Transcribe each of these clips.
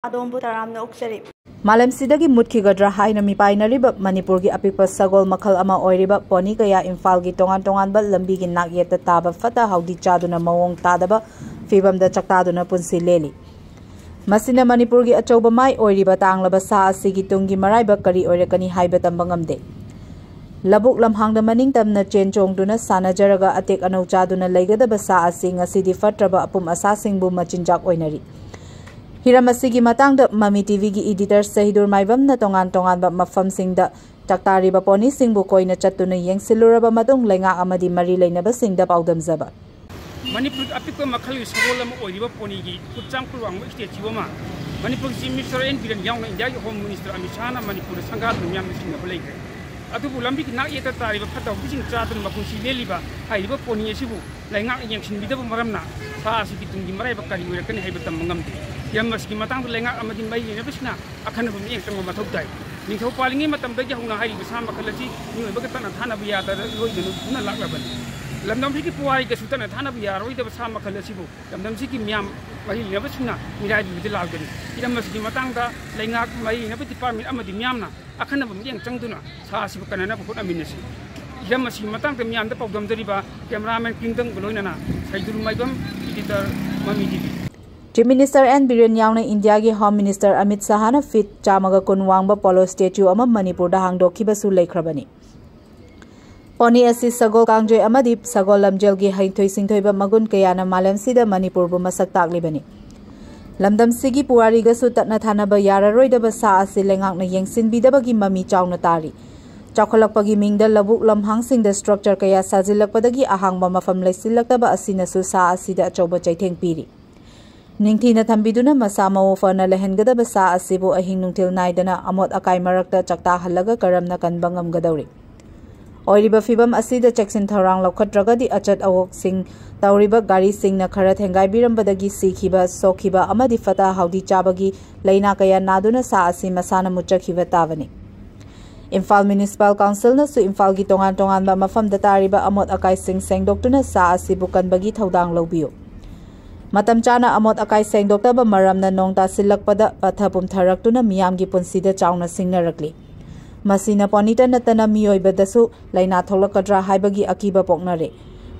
Adombu taramna uksari. Malam sidagi mutkigadra haina mipainariba Manipur gi apikpa sagol makhal ama oiriba poni kaya Imphal gi tongan ba lambi gi nakyeta taba fata haudi chaduna mawong tadaba fibamda chaktaduna punsi leli. Masina Manipur gi achauba mai oiriba tanglaba sa asigi tungi maraiba kari oirakani haiba tamba ngamde. Labuk lamhangda maning tamna chen chongduna sanajaraga atek anau chaduna leigadaba sa asi ngasidi fatraba apum asasingbu machinjak oinari. Hiramasi matangda Mami TV gi editor Sahidur Maibam na tongan ba mafamsingda taktari ba poni singbu koina chatuna yengsiluraba matung lenga amadi mari leinaba singda paudamzaba. Manipur apikpa makhali sagolam oiriba poni gi kutchang purwang state chiwama Manipur Chief Minister and Biran Yaung India Home Minister Amit Shah na Manipur sangal dunyam singa balaike. Atubu lambi ki nak yeta tari ba phataw bising chatun makunsi leliba haiba poni asibu lenga yengsin bidaba maramna sa asi bitungi marai ba kari wer kani haiba tamngamde. Yamaski matang lenga amadi mai ne bisna akhana bum yeng tangma mathok dai ni thau palingi matam da huna hai bisam makhalati ni ba tan thana biya da roi denu na laklaban lamdam ki puai ka sutana thana biya roi da bisam makhalasi bu lamdam ki myam mai ne bisna mirai bi dilal gani yamaski matang da lenga mai ne bi department amadi myamna akhana bum yeng tangduna sa sibu kanana bu aminasi yamaski matang da myam da pawdam dariba cameraman kingdom goloina na Sahidur Maibam editor Mami TV. Chief Minister and Biran Yaung India gi Home Minister Amit Shah na fit chamaga kunwangba polo statue ama Manipur da hangdokhiba su leikrabani. Poni asi sagol kangjoi amadi sagol lamjel gi hainthoi singthoiba magun kayana malam sida Manipur bu masak taklibani. Lamdam sigi puari ga su tatna thanaba yararoidaba sa asi lengakna yengsinbidaba gi mami chawna tari. Chakholakpagi mingda labuk lamhang singda structure kaya sajilakpadagi ahangba mafam leisilakdaba asina su sa asida achauba chaitheng piri. Ningthina thambiduna masa mawo fana lehengadaba sa asibu ahing nungthil naidana amot akai marakta chakta halaga karamna kanba ngamgadawri. Oiriba fibam asida cheksin tharang lokhatragadi achat awok sing tauriba gari singna khara thengai birambadagi sikhiba sokhiba amadi fata haudi chabagi leina kaya naduna sa asi masana muchakhiba tawani. Imphal Municipal Council na su Imphal gi tongan ba mafamda tariba amot akai sing sengdoktuna sa asibu kanbagi thaudang lawbiyo. Matam chana amot akai sengdoktaba maramna nong tasilakpada pathapum tharaktuna miyamgi punsida chauna singnarakli. Masina ponita natana miyoibadasu laina tholakadra haibagi akiba poknare.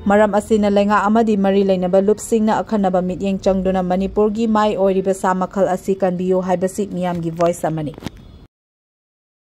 Maram asina lenga amadi mari leinaba lupsingna akhanaba mityeng changduna Manipur gi mai oiriba samakhal asi kanbiyo haibasi miyamgi voice amani.